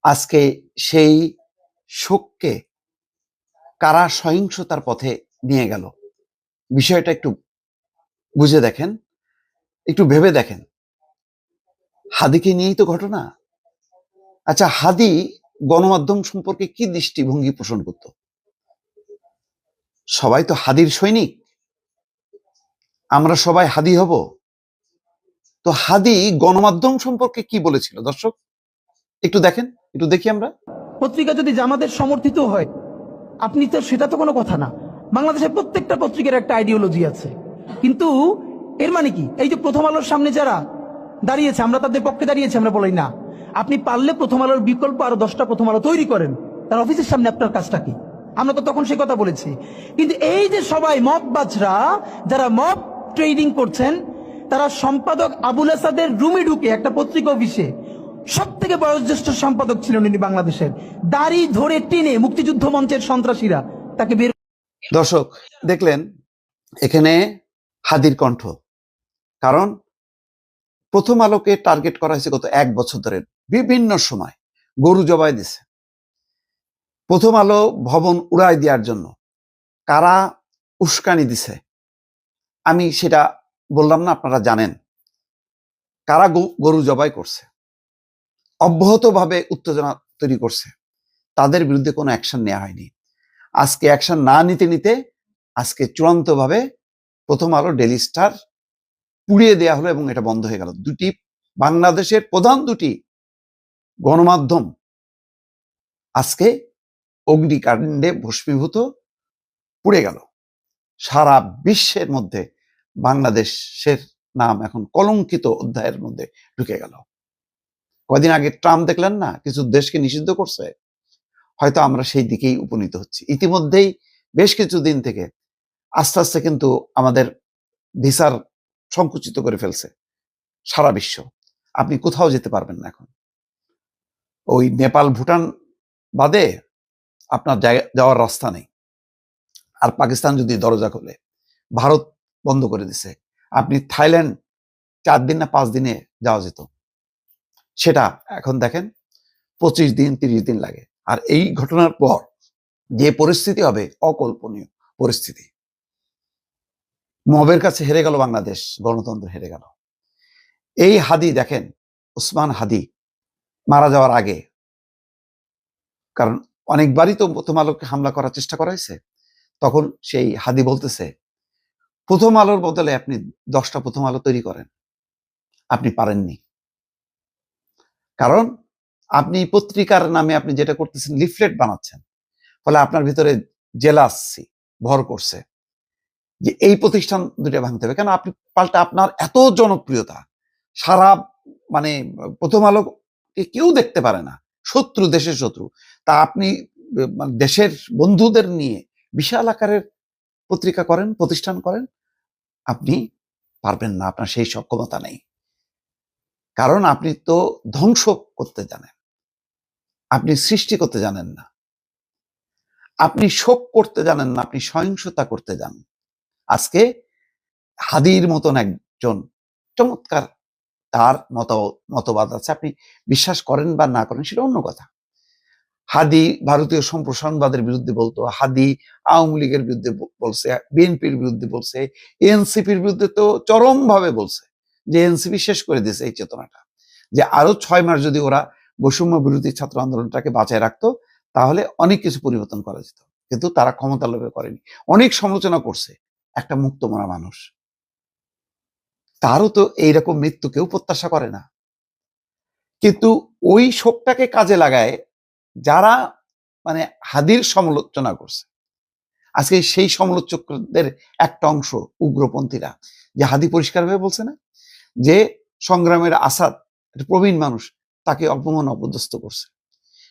আজকে সেই শোককে কারা সহিংসতার পথে নিয়ে গেল, বিষয়টা একটু বুঝে দেখেন, একটু ভেবে দেখেন। হাদিকে নিয়েই তো ঘটনা। আচ্ছা, হাদি গণমাধ্যম সম্পর্কে কি দৃষ্টিভঙ্গি পোষণ করত? সবাই তো হাদির সৈনিক, আমরা সবাই হাদি হব। তো হাদি গণমাধ্যম সম্পর্কে কি বলেছিল দর্শক একটু দেখেন, একটু দেখি আমরা। পত্রিকা যদি জামাতের সমর্থিত হয়, আপনি তো সেটা তো কোনো কথা না। বাংলাদেশের প্রত্যেকটা পত্রিকার একটা আইডিওলজি আছে, কিন্তু এর মানে কি? এই যে প্রথম আলোর সামনে যারা দাঁড়িয়েছে, আমরা তাদের পক্ষে দাঁড়িয়েছি, আমরা বলি না। আপনি পারলে প্রথম আলোর বিকল্প আরো 10টা প্রথম আলো তৈরি করেন, তার অফিসের সামনে আপনার কাজটা কি? আমরা তো তখন সে কথা বলেছি। কিন্তু এই যে সবাই মববাজরা যারা মব ট্রেডিং করছেন, তারা সম্পাদক আবুল আসাদের রুমে ঢুকে একটা পত্রিকা অফিসে, সব থেকে বয়োজ্যেষ্ঠ সম্পাদক ছিলেন উনি বাংলাদেশের, দাড়ি ধরে টেনে মুক্তিযুদ্ধ মঞ্চের সন্ত্রাসীরা তাকে বের। দর্শক দেখলেন এখানে হাদির কণ্ঠ। কারণ প্রথম আলোকে টার্গেট করা হয়েছে গত 1 বছর ধরে, বিভিন্ন সময় গরু জবাই দিছে প্রথম আলো ভবন উড়াই দেওয়ার জন্য। কারা উস্কানি দিছে আমি সেটা বললাম না, আপনারা জানেন। কারা গরু জবাই করছে, অব্যাহতভাবে উত্তেজনা তৈরি করছে, তাদের বিরুদ্ধে কোনো অ্যাকশন নেওয়া হয়নি। আজকে অ্যাকশন না নিতে নিতে আজকে চূড়ান্তভাবে প্রথম আলো, ডেইলি স্টার পুড়িয়ে দেওয়া হলো এবং এটা বন্ধ হয়ে গেল। দুটি বাংলাদেশের প্রধান দুটি গণমাধ্যম আজকে অগ্নিকাণ্ডে ভস্মীভূত, পুড়ে গেল। সারা বিশ্বের মধ্যে বাংলাদেশের নাম এখন কলঙ্কিত অধ্যায়ের মধ্যে ঢুকে গেল। কয়দিন আগে ট্রাম্প দেখলেন না, কিছু দেশকে নিষিদ্ধ করছে। হয়তো আমরা সেই দিকেই উপনীত হচ্ছি। ইতিমধ্যেই বেশ কিছুদিন থেকে আস্তে আস্তে কিন্তু আমাদের ভিসার সংকুচিত করে ফেলছে সারা বিশ্ব। আপনি কোথাও যেতে পারবেন না এখন। ওই নেপাল, ভুটান বাদে আপনার যাওয়ার রাস্তা নেই। আর পাকিস্তান যদি দরজা খোলে, ভারত বন্ধ করে দিছে, আপনি থাইল্যান্ড 4 দিন না 5 দিনে যাওয়া যেত, সেটা এখন দেখেন 25 দিন 30 দিন লাগে। আর এই ঘটনার পর যে পরিস্থিতি হবে, অকল্পনীয় পরিস্থিতি। মবের কাছে হেরে গেল বাংলাদেশ, গণতন্ত্র হেরে গেল। এই হাদি দেখেন, ওসমান হাদি মারা যাওয়ার আগে, কারণ অনেকবারই তো প্রথম আলোকে হামলা করার চেষ্টা করা হয়েছে, তখন সেই হাদি বলতেছে প্রথম আলোর বদলে আপনি 10টা প্রথম আলো তৈরি করেন। আপনি পারেননি, কারণ আপনি পত্রিকার নামে আপনি যেটা করতেছেন, লিফলেট বানাচ্ছেন, ফলে আপনার ভিতরে জেলাসি ভর করছে যে এই প্রতিষ্ঠান দুটো ভাঙতে হবে। কেন? আপনি পাল্টা আপনার এত জনপ্রিয়তা, সারা মানে প্রথম আলোকে কেউ দেখতে পারে না, শত্রু, দেশের শত্রু। তা আপনি দেশের বন্ধুদের নিয়ে বিশাল আকারের পত্রিকা করেন, প্রতিষ্ঠান করেন, আপনি পারবেন না, আপনার সেই সক্ষমতা নেই। কারণ আপনি তো ধ্বংস করতে জানেন, আপনি সৃষ্টি করতে জানেন না, আপনি শোক করতে জানেন না, আপনি সহিংসতা করতে জানেন। আজকে হাদির মতন একজন চমৎকার, তার মতবাদ আছে, আপনি বিশ্বাস করেন বা না করেন সেটা অন্য কথা। হাদি ভারতীয় সম্প্রসারণবাদের বিরুদ্ধে বলতো, হাদি আওয়ামী লীগের বিরুদ্ধে বলছে, বিএনপির বিরুদ্ধে বলছে, এনসিপির বিরুদ্ধে তো চরম ভাবে বলছে যে এনসিপি শেষ করে দিয়েছে এই চেতনাটা, যে আরো 6 মাস যদি ওরা বৈষম্য বিরোধী ছাত্র আন্দোলনটাকে বাঁচায় রাখতো তাহলে অনেক কিছু পরিবর্তন করা যেত। কিন্তু তারা ক্ষমতা লোভে করেনি, অনেক সমালোচনা করছে। একটা মুক্তমনা মানুষ, তারও তো এইরকম মৃত্যু কেউ প্রত্যাশা করে না। কিন্তু ওই শোকটাকে কাজে লাগায় যারা মানে হাদির সমালোচনা করছে, আজকে সেই সমালোচকদের একটা অংশ উগ্রপন্থীরা, যে হাদি পরিষ্কারভাবে বলছে না যে সংগ্রামের আসাদ একটা প্রবীণ মানুষ, তাকে অপমান অপদস্থ করছে।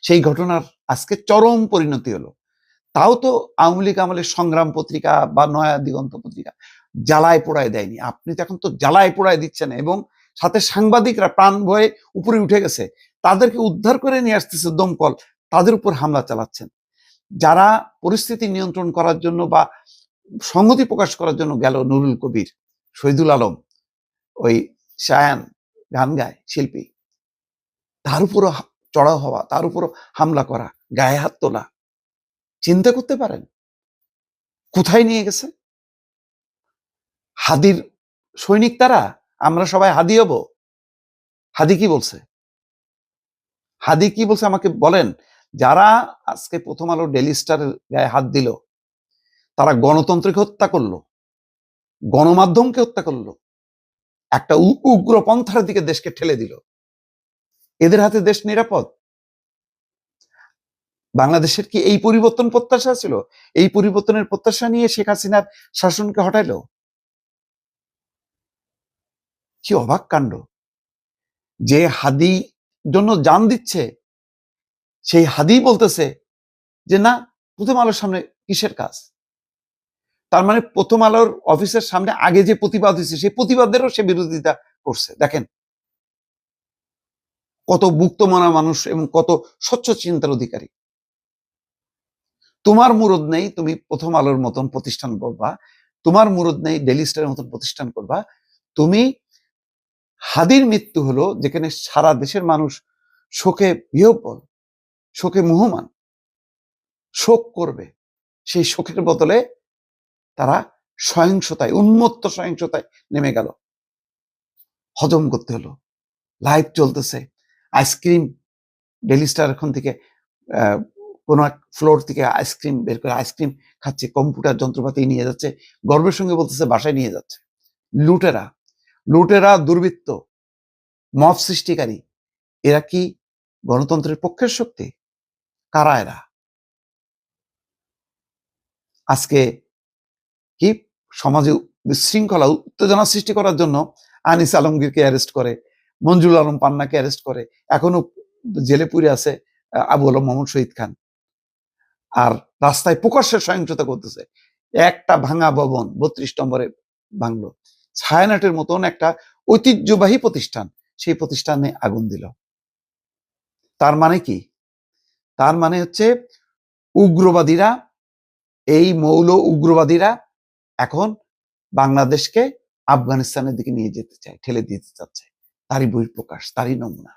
সেই ঘটনার আজকে চরম পরিণতি হলো। তাও তো আওয়ামী লীগ আমলের সংগ্রাম পত্রিকা বা নয়া দিগন্ত পত্রিকা জ্বালায় পোড়ায় দেয়নি। আপনি তো এখন তো জ্বালায় পোড়ায় দিচ্ছেন, এবং সাথে সাংবাদিকরা প্রাণ ভয়ে উপরে উঠে গেছে, তাদেরকে উদ্ধার করে নিয়ে আসতেছে দমকল, তাদের উপর হামলা চালাচ্ছেন। যারা পরিস্থিতি নিয়ন্ত্রণ করার জন্য বা সংহতি প্রকাশ করার জন্য গেল, নুরুল কবির, শহীদুল আলম, ওই শায়ান গান গায় শিল্পী, তার উপরও চড়াও হওয়া, তার উপর হামলা করা, গায়ে হাত তোলা, চিন্তা করতে পারেন কোথায় নিয়ে গেছে? হাদির সৈনিক তারা, আমরা সবাই হাদি হব। হাদি কি বলছে? হাদি কি বলছে আমাকে বলেন। যারা আজকে প্রথম আলো ডেইলি স্টারের গায়ে হাত দিল, তারা গণতন্ত্রকে হত্যা করলো, গণমাধ্যমকে হত্যা করলো, একটা উগ্রপন্থার দিকে দেশকে ঠেলে দিল। এদের হাতে দেশ নিরাপদ? বাংলাদেশের কি এই পরিবর্তন প্রত্যাশা ছিল? এই পরিবর্তনের প্রত্যাশা নিয়ে শেখ হাসিনার শাসনকে হটাইলো। কি অবাক কাণ্ড! যে হাদি জন্য জান দিচ্ছে, সেই হাদি বলতেছে যে না, প্রথম আলোর সামনে কিসের কাজ? তার মানে প্রথম আলোর অফিসের সামনে আগে যে প্রতিবাদ হয়েছে, সেই প্রতিবাদেরও সে বিরোধিতা করছে। দেখেন কত মুক্তমনা মানুষ এবং কত স্বচ্ছ চিন্তার অধিকারী। তোমার মুরদ নেই তুমি প্রথম আলোর মতন প্রতিষ্ঠান করবা, তোমার মুরদ নেই ডেইলি স্টারের মতন প্রতিষ্ঠান করবা। তুমি হাদির মৃত্যু হলো যেখানে সারা দেশের মানুষ শোকে বিহ্বল, শোকে মুহ্যমান, শোক করবে, সেই শোকের বদলে তারা সহিংসতায়, উন্মত্ত সহিংসতায় নেমে গেল। হজম করতে হলো। লাইভ চলতেছে, আইসক্রিম, ডেইলি স্টার এখন থেকে কোনো এক ফ্লোর থেকে আইসক্রিম বের করে আইসক্রিম খাচ্ছে, কম্পিউটার যন্ত্রপাতি নিয়ে যাচ্ছে, গর্বের সঙ্গে বলতেছে বাসায় নিয়ে যাচ্ছে। লুটেরা, লুটেরা, দুর্বৃত্ত, মব সৃষ্টিকারী, এরা কি গণতন্ত্রের পক্ষের শক্তি? কারা এরা? আজকে কি সমাজে বিশৃঙ্খলা, উত্তেজনা সৃষ্টি করার জন্য আনিস আলমগীরকে অ্যারেস্ট করে, মঞ্জুল আলম পান্নাকে অ্যারেস্ট করে, এখনো জেলে পুরে আছে আবু আলম মোহাম্মদ শহীদ খান। আর রাস্তায় প্রকাশ্যে সহিংসতা করতেছে। একটা ভাঙা ভবন 32 নম্বরে ভাঙলো। ছায়ানটের মতন একটা ঐতিহ্যবাহী প্রতিষ্ঠান, সেই প্রতিষ্ঠানে আগুন দিল। তার মানে কি? তার মানে হচ্ছে উগ্রবাদীরা, এই মৌল উগ্রবাদীরা এখন বাংলাদেশকে আফগানিস্তানের দিকে নিয়ে যেতে চায়, ঠেলে দিতে চাচ্ছে। তারই বহিঃপ্রকাশ, তারই নমুনা।